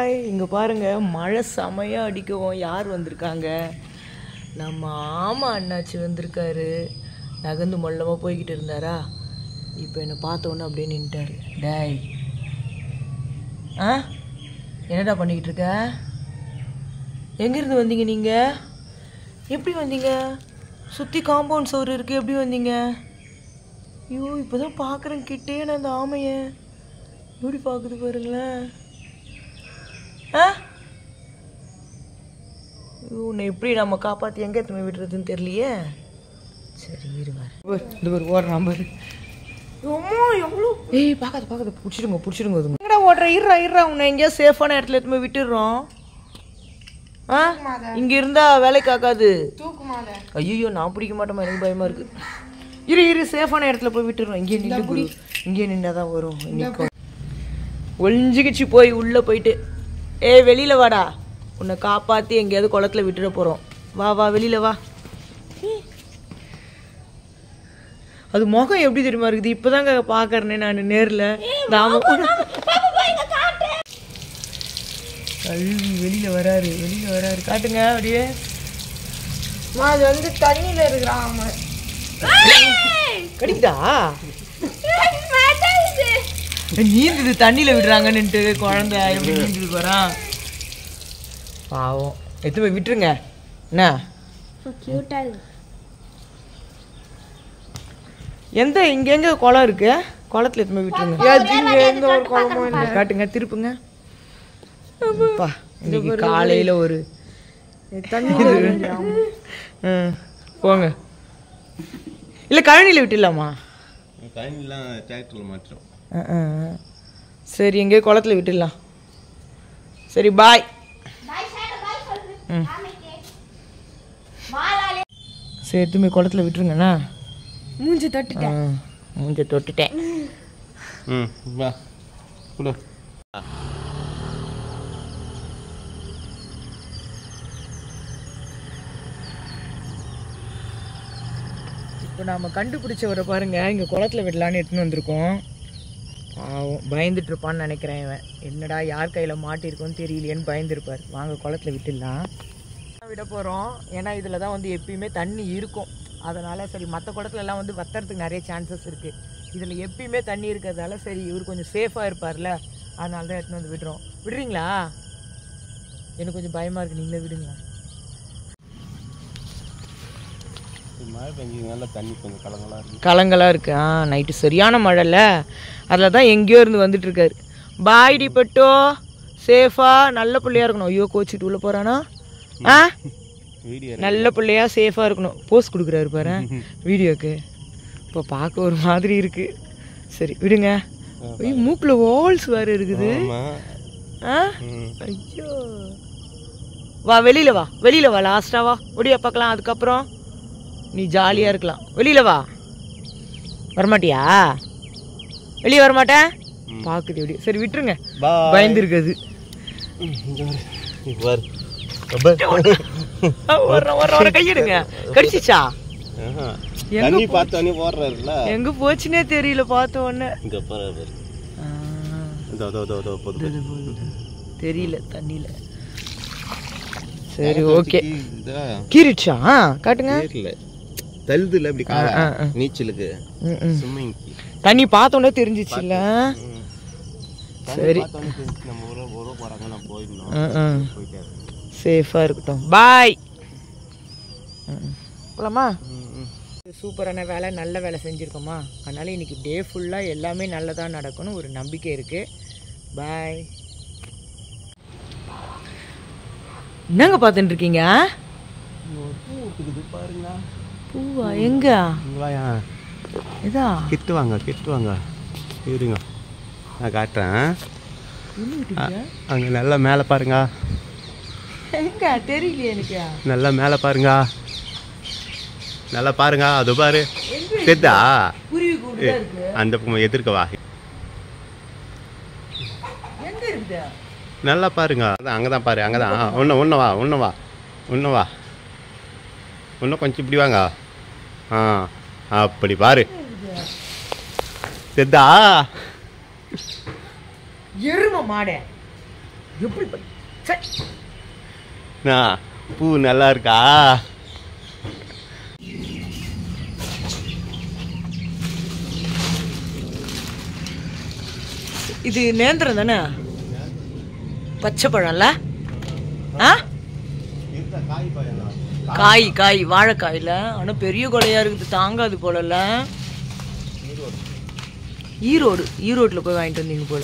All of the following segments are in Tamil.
பாய். இங்கே பாருங்கள், மழை செமையாக அடிக்கவும். யார் வந்திருக்காங்க? நம்ம ஆமா அண்ணாச்சி வந்திருக்காரு. நகர்ந்து மொல்லமாக போய்கிட்டு இருந்தாரா, இப்போ என்னை பார்த்தோன்னே அப்படியே நின்ட்டாரு. டேய், என்னடா பண்ணிக்கிட்டு இருக்க? எங்கேருந்து வந்தீங்க நீங்கள்? எப்படி வந்தீங்க? சுற்றி காம்பவுண்ட் சோறு இருக்குது, எப்படி வந்தீங்க? ஐயோ, இப்போ தான் பார்க்குறேன் கிட்டே நான் அந்த ஆமையை. எப்படி பார்க்குது பாருங்களேன். உன்னை எப்படி நம்ம காப்பாற்றி எங்கே எத்தனை விடுறதுன்னு தெரியலையே. சரி இருவார், இந்த ஒரு ஓடுறான் பாரு. எவ்வளோ பார்க்காத பிடிச்சிடுங்க அது. எங்கடா ஓடுற? இருறா உன்னை எங்கேயா சேஃபான இடத்துல எடுத்து போய் விட்டுடுறோம். இங்கே இருந்தா வேலைக்கு ஆகாது. ஐயோ, நான் பிடிக்க மாட்டேமா, எனக்கு பயமாக இருக்குது. இரு சேஃபான இடத்துல போய் விட்டுடுறோம். இங்கே நின்றாதான் வரும். இன்னைக்கு ஒளிஞ்சிக்கிச்சு போய் உள்ளே போயிட்டு, வெளியில் வாடா, உன்னை காப்பாற்றி எங்கேயாவது குளத்துல விட்டுட போகிறோம். வா வெளியில் வா. அது முகம் எப்படி தெரியுமா இருக்குது? இப்போதாங்க பார்க்கறேனே நான் நேரில். கல்வி வெளியில் வராரு. காட்டுங்க அப்படியே. அது வந்து தண்ணியில் இருக்கிறான். கடிக்குதா? நீந்துது, தண்ணியில் விடுறாங்கன்னுட்டு குழந்தை எப்படி நீந்துது போகிறான். பாவம், எடுத்து போய் விட்டுருங்க. என்ன எந்த இங்கே எங்கே குளம் இருக்கு? குளத்துல எடுத்து போய் விட்டுருங்க. எந்த ஒரு குளமும் இல்லை. காட்டுங்க, திருப்புங்க. இன்னைக்கு காலையில் ஒரு தண்ணி போங்க. இல்லை கழனியில் விட்டுடலாமா? கழனிலாம் டிராக்டரில் மாற்றோம். சரி, எங்கேயோ குளத்துல விட்டுடலாம். சரி பாய். சரி, எடுத்து குளத்துல விட்டுருங்கண்ணா. மூஞ்சி தொட்டுட்டேன். வா குடு. இப்போ நாம் கண்டுபிடிச்சவரை பாருங்க, இங்கே குளத்துல விடலான்னு எடுத்துன்னு வந்திருக்கோம். பயந்துட்டு இருப்பான்னு நினைக்கிறேன். இவன் என்னடா யார் கையில் மாட்டிருக்கோன்னு தெரியலையேன்னு பயந்துருப்பார். வாங்க குளத்துல விட்டுடலாம். விட போகிறோம். ஏன்னா இதில் தான் வந்து எப்பயுமே தண்ணி இருக்கும். அதனால் சரி, மற்ற குளத்துலலாம் வந்து வத்துறதுக்கு நிறைய சான்சஸ் இருக்குது. இதில் எப்பயுமே தண்ணி இருக்கிறதால சரி இவர் கொஞ்சம் சேஃபாக இருப்பார்ல, அதனால தான் எடுத்துன்னு வந்து விடுறோம். விடுறீங்களா? எனக்கு கொஞ்சம் பயமாக இருக்குது, நீங்களே விடுங்களா? மழை பெஞ்சதுனால தண்ணி கொஞ்சம் கலங்களாக இருக்குது. நைட்டு சரியான மழைல, அதில் தான் எங்கேயோ இருந்து வந்துட்டுருக்காரு. பாய் டி பட்டோ, சேஃபாக நல்ல பிள்ளையா இருக்கணும். ஐயோ, கோச்சிட்டு உள்ளே போகிறானா? நல்ல பிள்ளையா சேஃபாக இருக்கணும். போஸ்ட் கொடுக்குறாரு பாரு வீடியோக்கு. இப்போ பார்க்க ஒரு மாதிரி இருக்குது. சரி விடுங்க. மூக்கில் ஹோல்ஸ் வேறு இருக்குது. ஐயோ, வா வெளியில் வா லாஸ்ட்டாக வா. ஒடியா பார்க்கலாம், அதுக்கப்புறம் நீ ஜாலியாக இருக்கலாம். வெளியில் வா. வரமாட்டியா? வெளியே வரமாட்டேன் பார்க்குது எப்படி. சரி விட்டுருங்க, பயந்துருக்குது. கையிடுங்க. கடிச்சிச்சா? எங்க போச்சுன்னே தெரியல. பார்த்த உடனே தெரியல தண்ணியில. சரி ஓகே. கீரிச்சா? காட்டுங்க. தழுதுல அப்படி நீச்சலுக்கு தண்ணி பார்த்த உடனே தெரிஞ்சிச்சுல்ல. சரி சேஃபாக இருக்கட்டும். பாய். போலாமா? சூப்பரான வேலை, நல்ல வேலை செஞ்சுருக்கோமா. அதனால் இன்றைக்கி டே ஃபுல்லாக எல்லாமே நல்லதாக நடக்கணும் ஒரு நம்பிக்கை இருக்குது. பாய். என்னங்க பார்த்துட்டு இருக்கீங்க? பூவா? எங்க? இதா கிட்டு வாங்க இருங்க, நான் காட்டுறேன். அங்கே நல்லா மேலே பாருங்க. எங்க தெரியலையே எனக்கு. நல்லா மேலே பாருங்க, நல்லா பாருங்க. அது பாரு தெரிதா? அந்த பக்கம் எதிர்க்கவா? நல்லா பாருங்க. அங்கே தான் பாரு, அங்கே தான். ஒன்று வா. இன்னும் கொஞ்சம் இப்படி வாங்க. அப்படி பாரு. தெரிதா? எரும மாடே. எப்படி சரி பூ நல்லா இருக்கா? இது நேந்திரம் தானே? பச்சை பழம்ல? ஆ காய் வாழைக்காயில. ஆனால் பெரிய கொலையா இருக்குது, தாங்காது போலல்ல. ஈரோட்டில் போய் வாங்கிட்டு வந்தீங்க போல.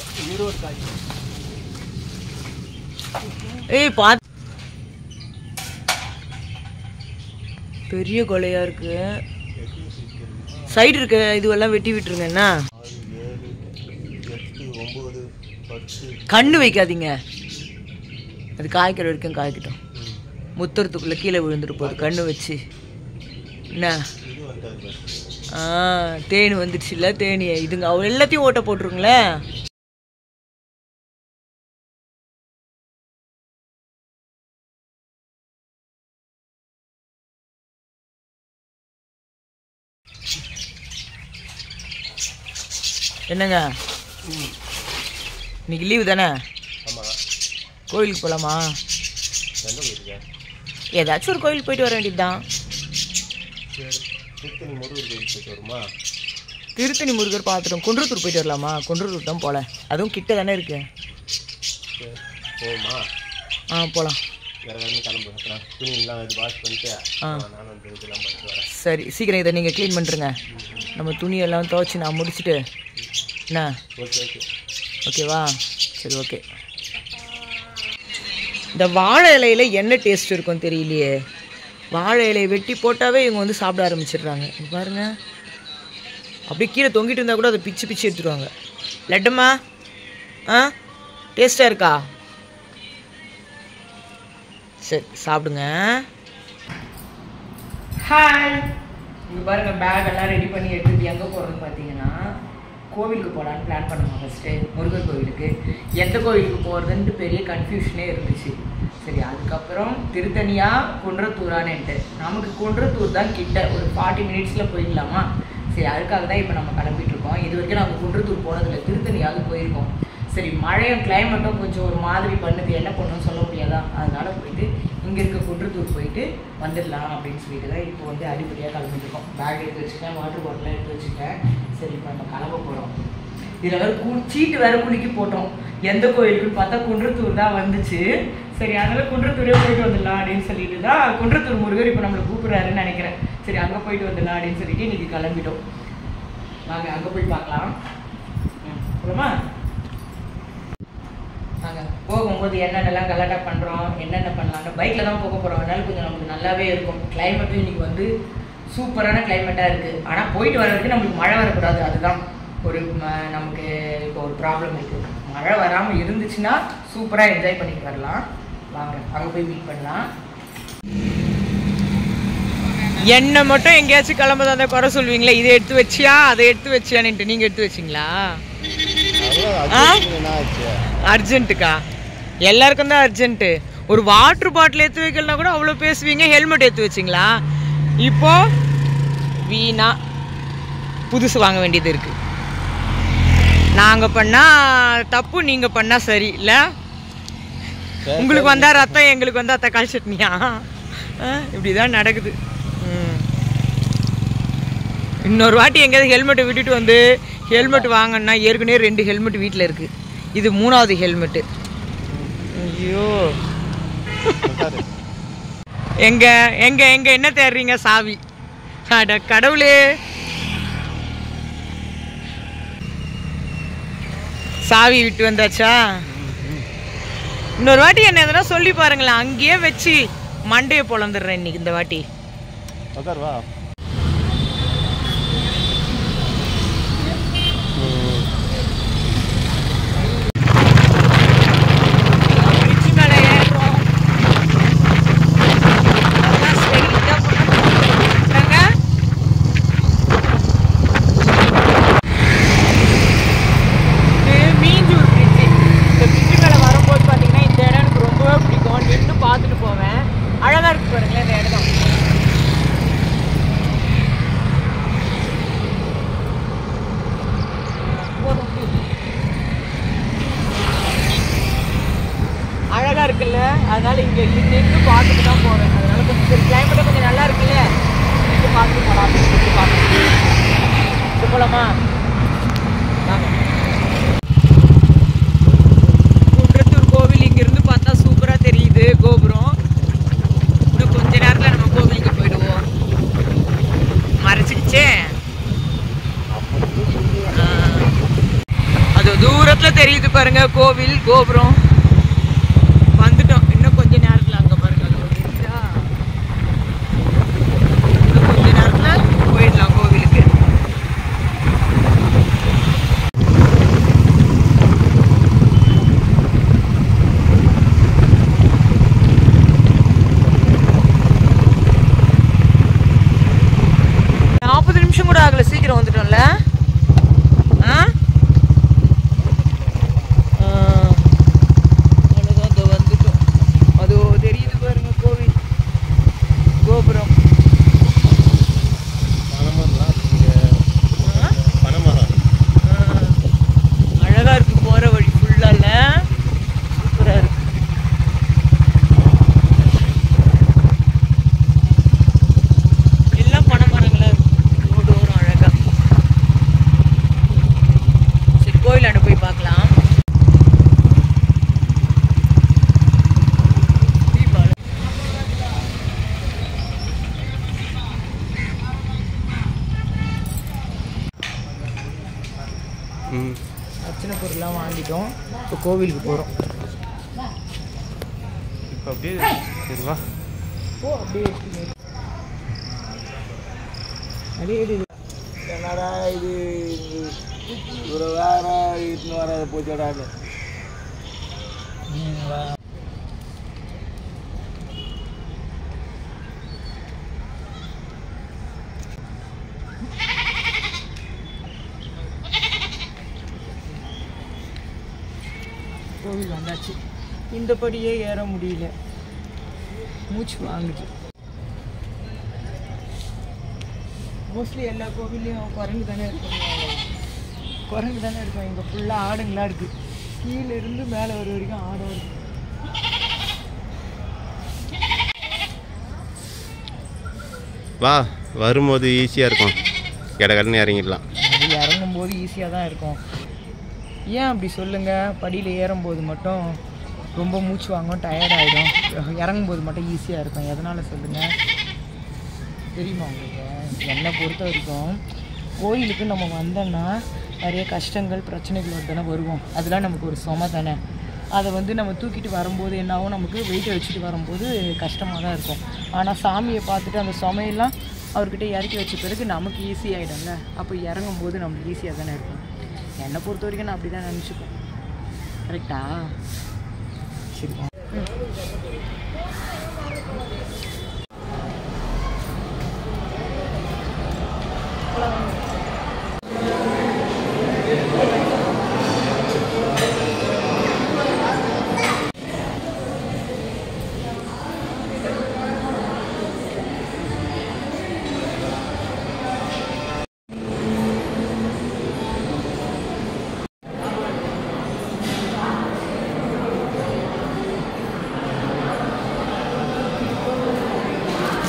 ஏய் பார்த்து, பெரிய கொலையா இருக்கு. சைடு இருக்க இதுவெல்லாம் வெட்டி விட்டுருங்க. என்ன கண்ணு வைக்காதீங்க, அது காய்க்கிற வரைக்கும் காய்க்கட்டும். முத்துறதுக்குள்ளே கீழே விழுந்துட்டு போகுது கண்ணு வச்சு. என்ன தேனி வந்துடுச்சு இல்லை? தேனி இதுங்க அவள் எல்லாத்தையும் ஓட்ட போட்டுருங்களே. என்னங்க இன்னைக்கு லீவு தானே? கோயிலுக்கு போகலாமா? ஏதாச்சும் ஒரு கோயிலுக்கு போயிட்டு வர வேண்டியதுதான். திருத்தணி முருகர் பார்த்துட்டோம். குன்றத்தூர் போயிட்டு வரலாமா? குன்றத்தூர் தான் போகல, அதுவும் கிட்ட தானே இருக்கு. போகலாம். சரி சீக்கிரம் இதை நீங்கள் க்ளீன் பண்ணுறங்க. நம்ம துணியெல்லாம் துவைச்சி நான் முடிச்சுட்டு. என்ன ஓகேவா? சரி ஓகே. இந்த வாழை இலையில என்ன டேஸ்ட் இருக்கும் தெரியலையே. வாழை இலையை வெட்டி போட்டாவே இவங்க வந்து சாப்பிட ஆரம்பிச்சிடுறாங்க. பாருங்க, அப்படியே கீழே தொங்கிட்டு இருந்தால் கூட அதை பிச்சு பிச்சு எடுத்துருவாங்க. லட்டுமா டேஸ்டாக இருக்கா? சரி சாப்பிடுங்க. ஹாய், இங்கே பாருங்கள், பேக் எல்லாம் ரெடி பண்ணி எடுத்துகிட்டு எங்கே போகிறோன்னு பார்த்தீங்கன்னா கோவிலுக்கு போகலான்னு பிளான் பண்ணுவோம். ஃபஸ்ட்டு முருகர் கோவிலுக்கு. எந்த கோவிலுக்கு போகிறதுன்ட்டு பெரிய கன்ஃபியூஷனே இருந்துச்சு. சரி, அதுக்கப்புறம் திருத்தணியா குன்றத்தூரான்ட்டு. நமக்கு குன்றத்தூர் தான் கிட்ட, ஒரு 40 மினிட்ஸில் போயிடலாமா. சரி, அதுக்காக தான் இப்போ நம்ம கிளம்பிட்டு இருக்கோம். இது வரைக்கும் நம்ம குன்றத்தூர் போனதில்லை, திருத்தணியாவது போயிருக்கோம். சரி, மழையும் கிளைமேட்டும் கொஞ்சம் ஒரு மாதிரி பண்ணுது, என்ன பண்ணணும்னு சொல்ல முடியாதா. அதனால போயிட்டு இங்கே இருக்க குன்றத்தூர் போயிட்டு வந்துடலாம் அப்படின்னு சொல்லிட்டு தான் இப்போ வந்து அடிப்படியாக கிளம்பிட்டுருக்கோம். பேக் எடுத்து வச்சுட்டேன், வாட்டர் பாட்டிலாம் எடுத்து வச்சுட்டேன். சரி, இப்போ நம்ம கிளம்ப போகிறோம். இதில் வேறு சீட்டு வேறு குளிக்க போட்டோம். எந்த கோயிலுக்குன்னு பார்த்தா குன்றத்தூர் தான் வந்துச்சு. சரி, அதனால் குன்றத்தூரே போயிட்டு வந்துடலாம் அப்படின்னு சொல்லிட்டு தான் குன்றத்தூர் முருகர் இப்போ நம்மளை கூப்பிட்றாருன்னு நினைக்கிறேன். சரி, அங்கே போயிட்டு வந்துடலாம் அப்படின்னு சொல்லிட்டு இன்றைக்கி கிளம்பிட்டோம். நாங்கள் அங்கே போய் பார்க்கலாம். அப்புறமா நாங்கள் போகும்போது என்னென்னலாம் கலாட்டா பண்ணுறோம், என்னென்ன பண்ணலான்னு பைக்கில் தான் போக போகிறோம். அதனால கொஞ்சம் நமக்கு நல்லாவே இருக்கும். கிளைமேட்டும் இன்றைக்கி வந்து சூப்பரான கிளைமேட்டாக இருக்குது. ஆனால் போயிட்டு வர வரைக்கும் நம்மளுக்கு மழை வரக்கூடாது, அதுதான் ஒரு நமக்கு இப்போ ஒரு ப்ராப்ளம் இருக்குது. மழை வராமல் இருந்துச்சுன்னா சூப்பராக என்ஜாய் பண்ணிட்டு வரலாம். வாங்க அங்கே போய் மீட் பண்ணலாம். என்ன மட்டும் எங்கேயாச்சும் கிளம்புறதா இருந்தால் குறை சொல்லுவீங்களா, இதை எடுத்து வச்சியா அதை எடுத்து வச்சியான்ட்டு. நீங்கள் எடுத்து வச்சிங்களா? அர்ஜென்ட்டுக்கா? எல்லாருக்கும் தான் அர்ஜென்ட்டு. ஒரு வாட்டர் பாட்டில் எடுத்து வைக்கலனா கூட அவ்வளோ பேசுவீங்க. ஹெல்மெட் எடுத்து வச்சிங்களா? இப்போ வீணா புதுசு வாங்க வேண்டியது இருக்குது. நாங்கள் பண்ணால் தப்பு, நீங்கள் பண்ணால் சரி இல்லை. உங்களுக்கு வந்தால் ரத்தம், எங்களுக்கு வந்தால் தக்காளி சட்னியா? இப்படி தான் நடக்குது. இன்னொரு வாட்டி எங்கேயாவது ஹெல்மெட்டை விட்டுட்டு வந்து ஹெல்மெட் வாங்கினா, ஏற்கனவே 2 ஹெல்மெட் வீட்டில் இருக்குது, இது 3வது ஹெல்மெட்டு. ஐயோ, எங்க எங்க எங்க என்ன தேடுறீங்க? சாவி. அட கடவுளே, சாவி விட்டு வந்தாச்சா? இன்னொரு வாட்டி என்ன எதனா சொல்லி பாருங்களேன், அங்கேயே வச்சு மண்டையை பொழந்துடுறேன் இன்னைக்கு இந்த வாட்டி. சூப்பராக இருக்குல்ல, அதனால இங்கே நின்று பார்த்துட்டு தான் போகிறேன். அதனால கொஞ்சம் சரி கிளைமேட்டை கொஞ்சம் நல்லா இருக்குல்ல, நின்று பார்த்துட்டு போகலாம் அப்படின்னு சொல்லிட்டு பார்க்கணும். போகலாமா? குன்றத்தூர் கோவில் இங்கேருந்து பார்த்தா சூப்பராக தெரியுது கோபுரம். இன்னும் கொஞ்ச நேரத்தில் நம்ம கோவிலுக்கு போயிடுவோம். மறைச்சிக்கிச்சே. அது தூரத்தில் தெரியுது பாருங்க கோவில் கோபுரம். வந்துட்டோம். இன்னும் கொஞ்ச நேரத்தில் அங்கே பாருங்க தெரியுதா? இன்னும் கொஞ்ச நேரத்தில் போயிடலாம் கோவிலுக்கு. கூட ஆகல, சீக்கிரம் வந்துட்டோம்ல. அவ்வளோதான் வந்துட்டோம். அது தெரியுது பாருங்க கோவில் கோபுரம். அழகா இருக்கு போற வழி ஃபுல்லால, சூப்பரா இருக்கு. எல்லாம் பனைமரங்களா இருக்கு. கோயிலாண்டு போய் பார்க்கலாம். அர்ச்சனை பொருள்லாம் வாங்கிட்டோம். இப்போ கோவிலுக்கு போகிறோம். இப்போ அப்படியே சரிவா ஓ அப்படியே அப்படியே என்னடா இது ஒரு வேற இட்டுன்னு வராது போச்சடான்னு. கோவில் வந்தாச்சு. இந்த படியே ஏற முடியல, மூச்சு வாங்குது. மோஸ்ட்லி எல்லா கோவில்லையும் குரங்கு தானே இருக்கும். குரங்கு தானே இருக்கும். இங்கே ஃபுல்லாக ஆடுங்களா இருக்குது. கீழே இருந்து மேலே வர வரைக்கும் ஆடும் இருக்கு. வா, வரும்போது ஈஸியாக இருக்கும், கடகடன்னு இறங்கிடலாம். அது இறங்கும்போது ஈஸியாக தான் இருக்கும். ஏன் அப்படி சொல்லுங்கள்? படியில் ஏறும்போது மட்டும் ரொம்ப மூச்சு வாங்கும், டயர்ட் ஆகிடும். இறங்கும்போது மட்டும் ஈஸியாக இருக்கும். எதனால் சொல்லுங்கள்? தெரியுமா உங்களுக்கு? என்னை பொறுத்த வரைக்கும் கோயிலுக்கு நம்ம வந்தோம்னா நிறைய கஷ்டங்கள் பிரச்சனைகளோடு தானே வருவோம். அதெல்லாம் நமக்கு ஒரு சுமை தானே. அதை நம்ம தூக்கிட்டு வரும்போது என்னாகும், நமக்கு வெயிட்டை வச்சுட்டு வரும்போது கஷ்டமாக தான் இருக்கும். ஆனால் சாமியை பார்த்துட்டு அந்த சுமையெல்லாம் அவர்கிட்ட இறக்கி வச்ச பிறகு நமக்கு ஈஸி ஆகிடும்ல. அப்போ இறங்கும்போது நமக்கு ஈஸியாக தானே இருக்கும். என்னை பொறுத்த வரைக்கும் நான் அப்படி தான் நினச்சிப்பேன். கரெக்டா? சரி.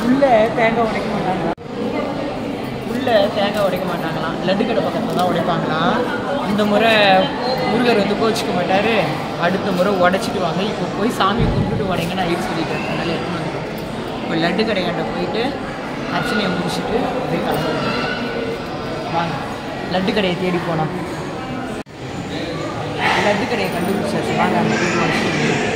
உள்ளே தேங்காய் உடைக்க மாட்டாங்களா? உள்ளே தேங்காய் உடைக்க மாட்டாங்களாம். லட்டு கடை பக்கத்தில் தான் உடைப்பாங்களாம். இந்த முறை முருகர் கோச்சிக்க மாட்டார். அடுத்த முறை உடைச்சிட்டு வாங்க, இப்போ போய் சாமி கும்பிட்டு உடைங்கன்னு ஐயர் சொல்லிட்டாரு. அதனால் எடுத்துன்னு வந்துட்டோம். இப்போ லட்டு கடையாண்ட போயிட்டு அர்ச்சனையை முடிச்சுட்டு அப்படியே கிளம்புறோம். வாங்க லட்டு கடையை தேடி போனோம். லட்டு கடையை கண்டுபிடிச்சாச்சு. வாங்க அந்த போயிட்டு உடச்சிட்டு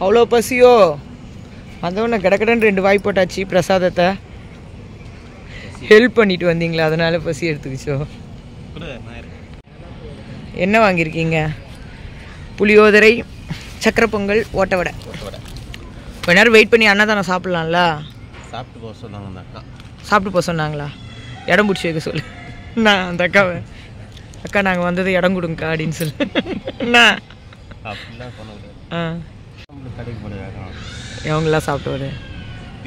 அவ்வளோ பசியோ? அதோட கடக்கடன்னு 2 வாய் போட்டாச்சு பிரசாதத்தை. ஹெல்ப் பண்ணிட்டு வந்தீங்களா, அதனால பசி எடுத்துக்கிச்சோ? என்ன வாங்கியிருக்கீங்க? புளியோதரை, சக்கரை பொங்கல், ஓட்ட வடை. கொஞ்ச நேரம் வெயிட் பண்ணி அன்னதானம் சாப்பிட்லாம்ல? சாப்பிட்டு போக சொன்னாங்க அந்த அக்கா. சாப்பிட்டு போக சொன்னாங்களா? இடம் பிடிச்சி வைக்க சொல்லு. நான் அந்த அக்காவை, அக்கா நாங்கள் வந்தது இடம் கொடுங்கக்கா அப்படின்னு சொல்லு. என்ன அப்படிலாம் பண்ணக்கூடாது. ஆ கடைக்கு போடுறாங்க. எவங்களாம் சாப்பிட்டு வர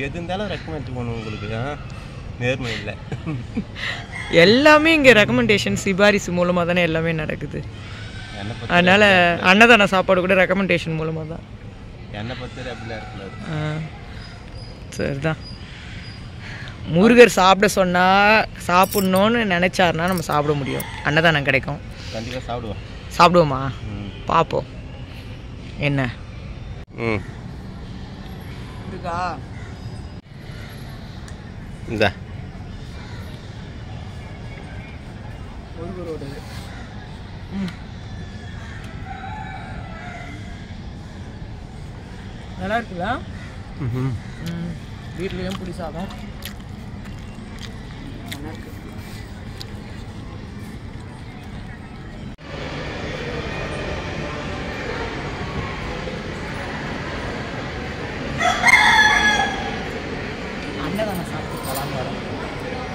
எது இருந்தாலும் ரெக்கமெண்ட் பண்ணுவோம் உங்களுக்கு. நேர்மை இல்லை. எல்லாமே இங்கே ரெக்கமெண்டேஷன் சிபாரிசு மூலமாக தானே எல்லாமே நடக்குது. அதனால் அன்னதான சாப்பாடு கூட ரெக்கமெண்டேஷன் மூலமாக தான். என்னை பற்றி அப்படிலாம் இருக்கக்கூடாது. சரிதான். முருகர் சாப்பிட சொன்னால் சாப்பிட்ணுன்னு நினச்சாருன்னா நம்ம சாப்பிட முடியும். அன்னதானம் கிடைக்கும். கண்டிப்பாக சாப்பிடுவோம். சாப்பிடுவோமா? பார்ப்போம் என்ன. இருக்கா இந்த முருகரோட நல்லா இருக்குல்ல? வீட்லேயும் புளி சாதம் நல்லா இருக்கு. அன்னதானம் சாப்பிட்டு போகலான்னு வரோம்.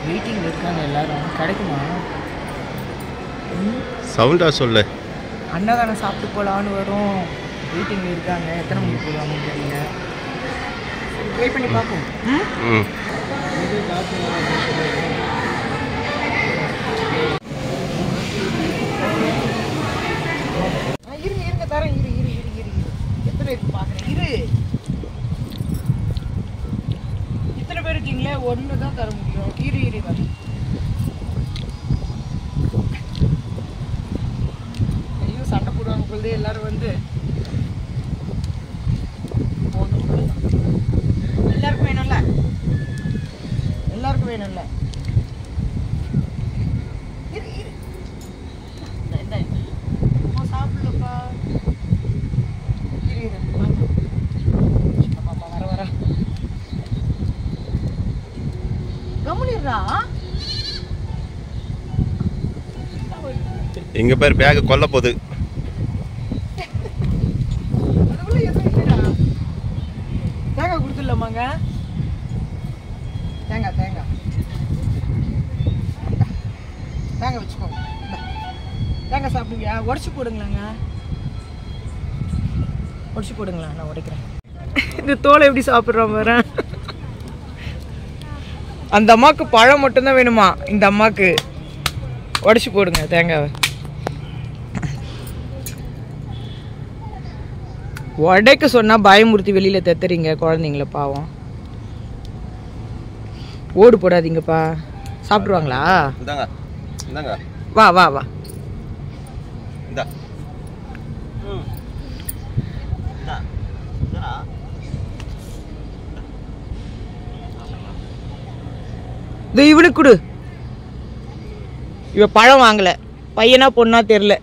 வெயிட்டிங் இருக்காங்க எல்லாரும். கிடைக்குமா? சவுண்டாக சொல்லு. அன்னதானம் சாப்பிட்டு போகலான்னு வரும். வெயிட்டிங் இருக்காங்க. எத்தனை மணிக்கு போடுவாங்கன்னு தெரியல. வெயிட் பண்ணி பார்ப்போம். இருங்க தரேன். இரு எத்தனை இருக்கு பார்க்குறேன். இத்தனை பேர் இருக்கீங்களே, ஒன்று தான் தர முடியும். இரு வரேன். ஐயோ சண்டை போடுவாங்க பொழுது எல்லாரும் வந்து. எல்லாருக்கும் வேணும்ல? எல்லாருக்கும் வேணும்ல? சாப்பிடலப்பா. வர கம்முனிடுறா. எங்க பேர் பேக் கொல்ல போகுது. தேங்காய் கொடுத்துடலாமாங்க? தேங்காய் வச்சுக்கோங்க. தேங்காய் சாப்பிடுவியா? உடச்சி போடுங்களாங்க. உடச்சி போடுங்களா? நான் உடைக்கிறேன். இந்த தோலை எப்படி சாப்பிட்றோம் பாரு. அந்த அம்மாவுக்கு பழம் மட்டும்தான் வேணுமா? இந்த அம்மாவுக்கு உடச்சி போடுங்க தேங்காவை. உடைக்க சொன்னால் பயமுறுத்தி வெளியில் தெத்துறீங்க குழந்தைங்கள. பாவம். ஓடு போடாதீங்கப்பா. சாப்பிட்ருவாங்களா? வா வா வா. இது இவனுக்கு கொடு. இவ பழம் வாங்கலை. பையனா பொண்ணா தெரில.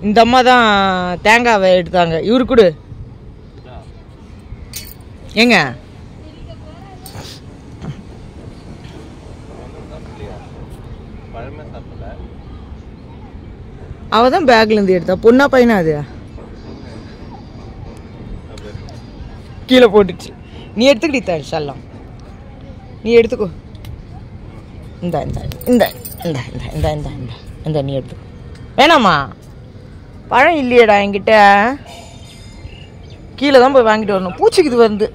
இந்த அம்மா தான் தேங்காவை எடுத்தாங்க. இவரு கொடு. ஏங்க அவ தான் பேக்ல இருந்து எடுத்தா. பொண்ணா பையனா? அது கீழே போட்டுச்சு. நீ எடுத்துக்கிட்டி தரலாம். நீ எடுத்துக்கோ. இந்த இந்த இந்த இந்த இந்த இந்த இந்த இந்த நீ எடுத்துக்கோ. வேணாமா? பழம் இல்லையடா என்கிட்ட. கீழே தான் போய் வாங்கிட்டு வரணும். பூச்சிக்குது வந்து.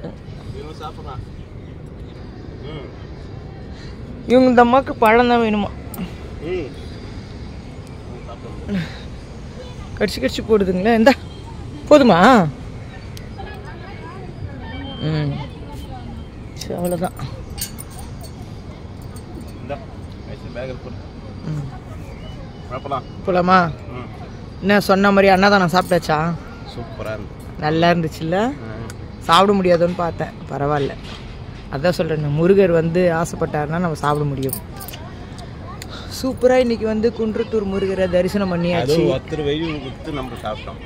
இவங்க இந்த அம்மாவுக்கு பழம் தான் வேணுமா? கடிச்சு போடுதுங்களா? இந்த போதுமா? சரி அவ்வளோதான். போலாமா? என்ன சொன்ன மாதிரி அன்னதானம் சாப்பிட்டாச்சா? சூப்பராக இருந்துச்சு. நல்லா இருந்துச்சுல்ல? சாப்பிட முடியாதுன்னு பார்த்தேன். பரவாயில்ல. அதான் சொல்கிறேன், முருகர் வந்து ஆசைப்பட்டாருன்னா நம்ம சாப்பிட முடியும். சூப்பராக இன்றைக்கி வந்து குன்றத்தூர் முருகரை தரிசனம் பண்ணியாச்சு. நம்ம சாப்பிட்டோம்.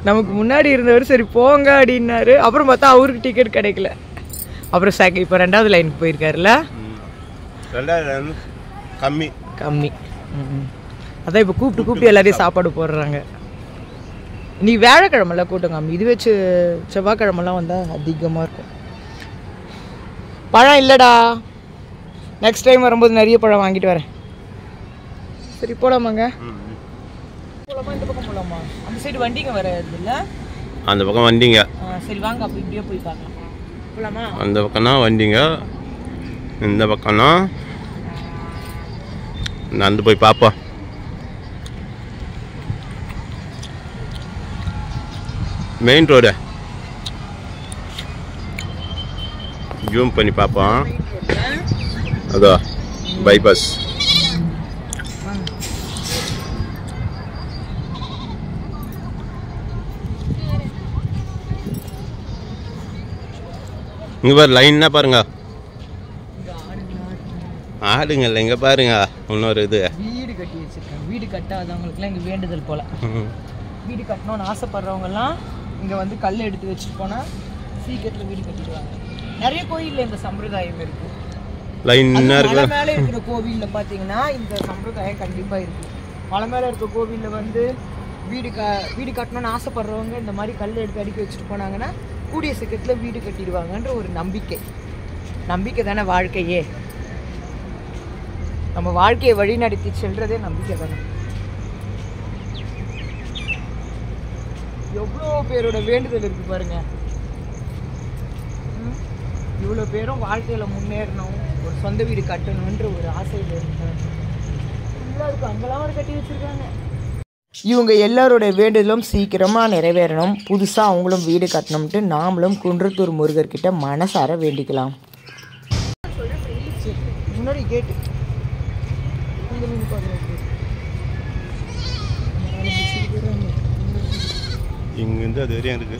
நமக்கு முன்னாடி இருந்தவர் சரி போங்க அப்படின்னாரு. அப்புறம் பார்த்தா அவருக்கு டிக்கெட் கிடைக்கல. அப்புறம் இப்போ 2வது லைனுக்கு போயிருக்காருல்ல. 2வது லைன் கம்மி. அதான் இப்போ கூப்பிட்டு எல்லாரையும் சாப்பாடு போடுறாங்க. நீ வியாழக்கிழமெல்லாம் கூட்டம் கம்மி. இதுவே செவ்வாய்க்கிழமெல்லாம் வந்தால் அதிகமாக இருக்கும். பழம் இல்லைடா, நெக்ஸ்ட் டைம் வரும்போது நிறைய பழம் வாங்கிட்டு வரேன். சரி போகலாமாங்க? போகலாமா? இந்த பக்கம் போகலாமா? அந்த சைடு வண்டிங்க வராது இல்லை? அந்த பக்கம் வண்டிங்க. சரி வாங்க, அப்போ இப்படியே போய் பார்க்கலாம். போகலாமா? அந்த பக்கம்னா வண்டிங்க, இந்த பக்கம்னா நடந்து போய் பார்ப்போம். மெயின் ரோடு ஜூம் பண்ணி பார்ப்போம். அதோ பைபாஸ். இங்கே பாரு லைன்னா பாருங்க, ஆடுங்க இல்லை இங்கே பாருங்க. இன்னொரு இது வீடு கட்டி வச்சிருக்காங்க. வீடு கட்டாதவங்களுக்குலாம் இங்கே வேண்டுதல் போல். வீடு கட்டணும்னு ஆசைப்படுறவங்கலாம் இங்கே வந்து கல் எடுத்து வச்சுட்டு போனால் சீக்கிரத்தில் வீடு கட்டிடுவாங்க. நிறைய கோயிலில் இந்த சம்பிரதாயம் இருக்குது. லைனாக இருக்கு. மலை மேலே இருக்கிற கோவிலில் பார்த்தீங்கன்னா இந்த சம்பிரதாயம் கண்டிப்பாக இருக்குது. மலை மேலே இருக்கிற கோவிலில் வந்து வீடு கட்டணும்னு ஆசைப்படுறவங்க இந்த மாதிரி கல் எடுத்து அடுக்கி வச்சுட்டு போனாங்கன்னா கூடிய சீக்கிரத்தில் வீடு கட்டிடுவாங்கன்ற ஒரு நம்பிக்கை தானே வாழ்க்கையே. நம்ம வாழ்க்கையை வழி நடத்தி செல்றதே நம்பிக்கை தானே. எவ்வளோ பேரோட வேண்டுதல் இருக்கு பாருங்க. இவ்வளோ பேரும் வாழ்க்கையில் முன்னேறணும், ஒரு சொந்த வீடு கட்டணுன்ற ஒரு ஆசையில் இருந்தாங்க. அங்கெல்லாம் ஒரு கட்டி வச்சிருக்காங்க. இவங்க எல்லாரோட வேண்டுதலும் சீக்கிரமாக நிறைவேறணும், புதுசாக அவங்களும் வீடு கட்டணும்ட்டு நாமளும் குன்றத்தூர் முருகர்கிட்ட மனசார வேண்டிக்கலாம். முன்னாடி கேட்டு இங்கேருந்து அது வரையும் இருக்கு.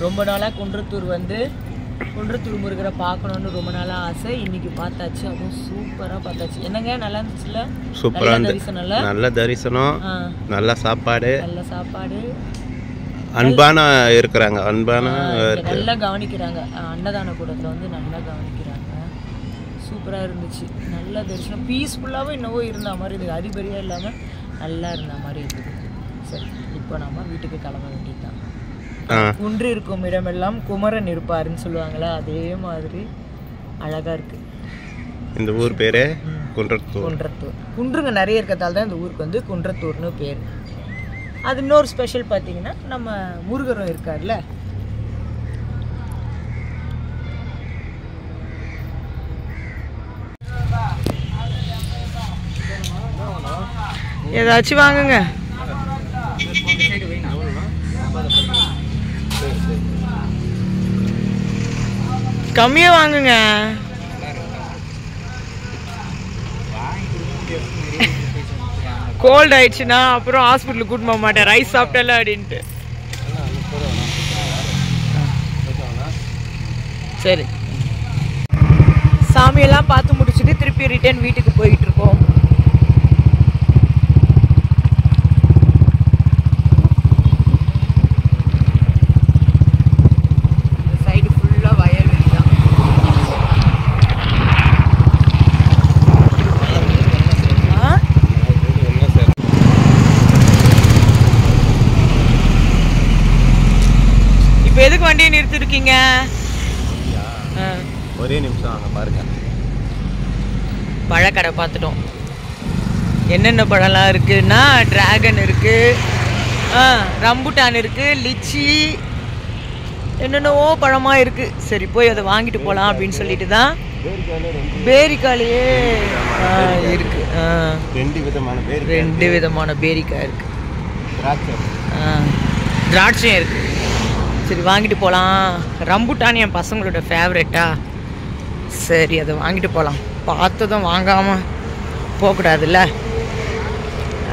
ரொம்ப நாளாக குன்றத்தூர் முருகரை பார்க்கணுன்னு ரொம்ப நாளாக ஆசை. இன்னைக்கு பார்த்தாச்சு, அதுவும் சூப்பராக பார்த்தாச்சு. என்னங்க நல்லா இருந்துச்சுல்ல? சூப்பராக நல்ல தரிசனம், நல்ல சாப்பாடு, அன்பான இருக்கிறாங்க, நல்லா கவனிக்கிறாங்க. அன்னதான கூடத்தில் வந்து நல்லா கவனிக்கிறாங்க. சூப்பராக இருந்துச்சு. நல்ல தரிசனம், பீஸ்ஃபுல்லாகவும் என்னவோ இருந்த மாதிரி இது, அதிபரியாக இல்லாமல் நல்லா இருந்த மாதிரி இருக்குது. சரி, இப்போ நம்ம வீட்டுக்கு கிளம்ப வேண்டியது தான். குன்று இருக்கும் இடமெல்லாம் குமரன் இருப்பாருன்னு சொல்லுவாங்களா, அதே மாதிரி அழகா இருக்கு. இந்த ஊர் பேரு குன்றத்தூர். குன்றுங்க நிறைய இருக்கிறதால தான் இந்த ஊருக்கு வந்து குன்றத்தூர்னு பேர். அது இன்னொரு ஸ்பெஷல் பார்த்தீங்கன்னா நம்ம முருகரும் இருக்கார்ல. ஏதாச்சும் வாங்குங்க. கம்மியாக வாங்குங்க. கோல்ட் ஆயிடுச்சுன்னா அப்புறம் ஹாஸ்பிட்டலுக்கு கூட்டு போக மாட்டேன், ரைஸ் சாப்பிட்டல அப்படின்ட்டு. சரி, சாமியெல்லாம் பார்த்து முடிச்சுட்டு திருப்பி ரிட்டர்ன் வீட்டுக்கு போயிட்டு இருக்கோம். எதுக்கு வண்டியை நிறுத்திருக்கீங்க? ஒரே நிமிஷம் அங்கே பாருங்க, பழக்கடை பார்த்துட்டோம். என்னென்ன பழம்லாம் இருக்குன்னா டிராகன் இருக்கு, ரம்புட்டான் இருக்கு, லிச்சி, என்னென்னவோ பழமாக இருக்குது. சரி போய் அதை வாங்கிட்டு போகலாம் அப்படின்னு சொல்லிட்டு தான். பேரிக்காயிலேயே இருக்கு. 2 விதமான பேரிக்காய் இருக்கு. திராட்சையும் இருக்கு. சரி வாங்கிட்டு போகலாம். ரம்புட்டான் என் பசங்களோட ஃபேவரெட்டா. சரி அதை வாங்கிட்டு போகலாம். பார்த்ததும் வாங்காமல் போகக்கூடாதுல்ல,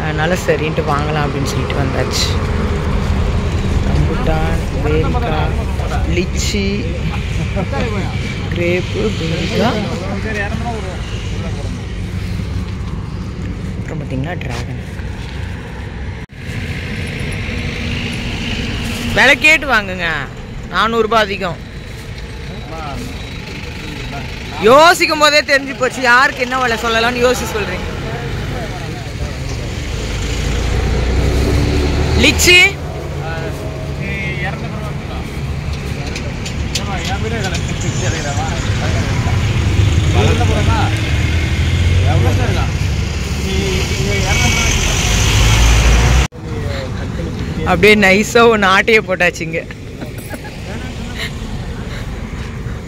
அதனால் சரின்ட்டு வாங்கலாம் அப்படின்னு சொல்லிட்டு வந்தாச்சு. ரம்புட்டான், பேரிக்காய், லிச்சி, கிரேப்பு, பேரிக்காய், அப்புறம் பார்த்தீங்கன்னா ட்ராகன். விலை கேட்டு வாங்குங்க. 400 ரூபாய் அதிகம். யோசிக்கும் போதே தெரிஞ்சு போச்சு யாருக்கு என்ன விலை சொல்லலாம்னு யோசிச்சு சொல்றீங்க. லிச்சி அப்படியே நைஸாக ஒன்று ஆட்டையை போட்டாச்சுங்க.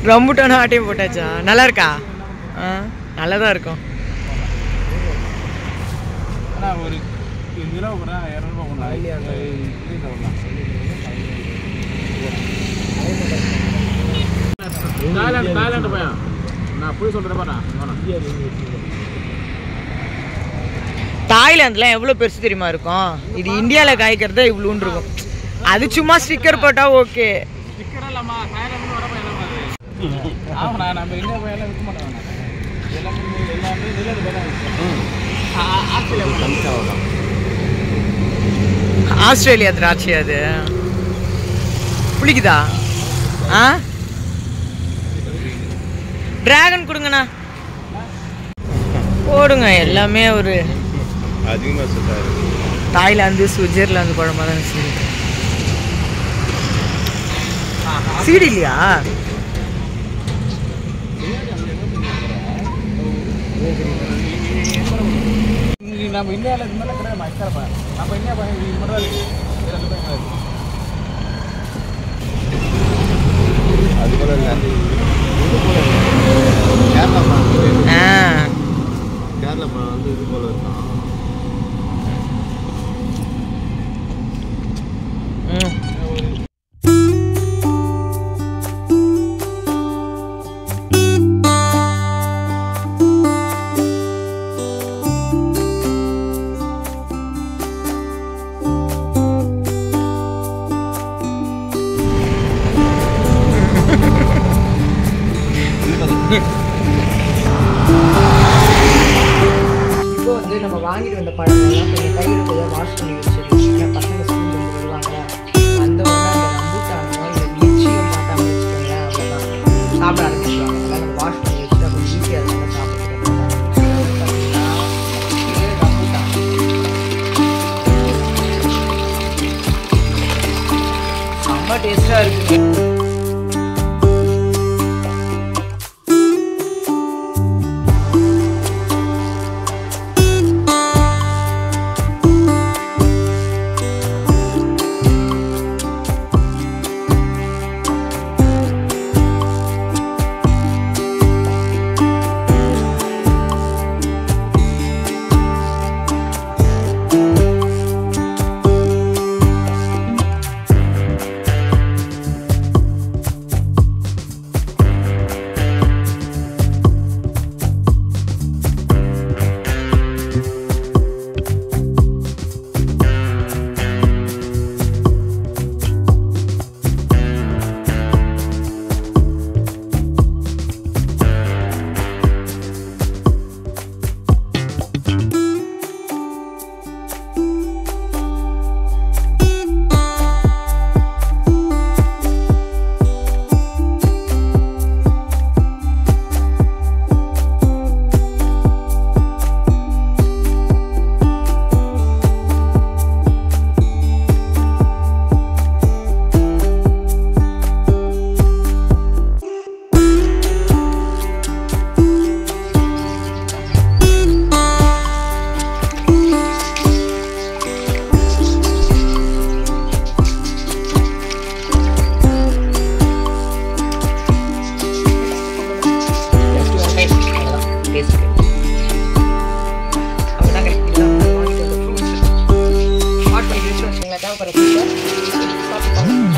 ரம்புட்டான ஆட்டையை போட்டாச்சா? நல்லா இருக்கா? நல்லா தான் இருக்கும். தாய்லாந்துலாம் எவ்வளோ பெருசு தெரியுமா இருக்கும்? இது இந்தியாவில் காய்க்கிறதா இவ்வளோன்னு இருக்கும். அது சும்மா ஸ்டிக்கர் போட்டால் ஓகே. ஆஸ்திரேலியா திராட்சை அது புளிக்குதா? டிராகன் கொடுங்கண்ணா, போடுங்க. எல்லாமே ஒரு தாய்லாந்து சுவிட்சர்லாந்து பழமா தான் சீடு இல்லையா? நம்ம இந்தியாவில் இது மாதிரி கிடையாது. நம்ம இந்தியா இது மட்டும் அது போல இல்லை. கேரளா பழம் வந்து இது போல இருக்கும். இப்போ வந்து நம்ம வாங்கிட்டு வந்த பழங்கள்லாம் கொஞ்சம் கையில் போய் வாஷ் பண்ணி வச்சிருக்கோம். ஏன்னா பசங்க ஸ்கூல் வந்து வருவாங்க. அந்த உடனே அந்த ரம்புட்டானோ இல்லை லிச்சியோ மாட்டாமல் வச்சுக்கோங்களேன், அவ்வளோதான் சாப்பிட ஆரம்பிச்சுருவாங்க. அதெல்லாம் நம்ம வாஷ் பண்ணி வச்சுட்டு கொஞ்சம் ஈஸியாக இருந்தாலும் சாப்பிட்டுருக்கோம். ரம்புட்டான் செம்ம டேஸ்ட்டாக இருக்குங்க. சாப்பிட்டு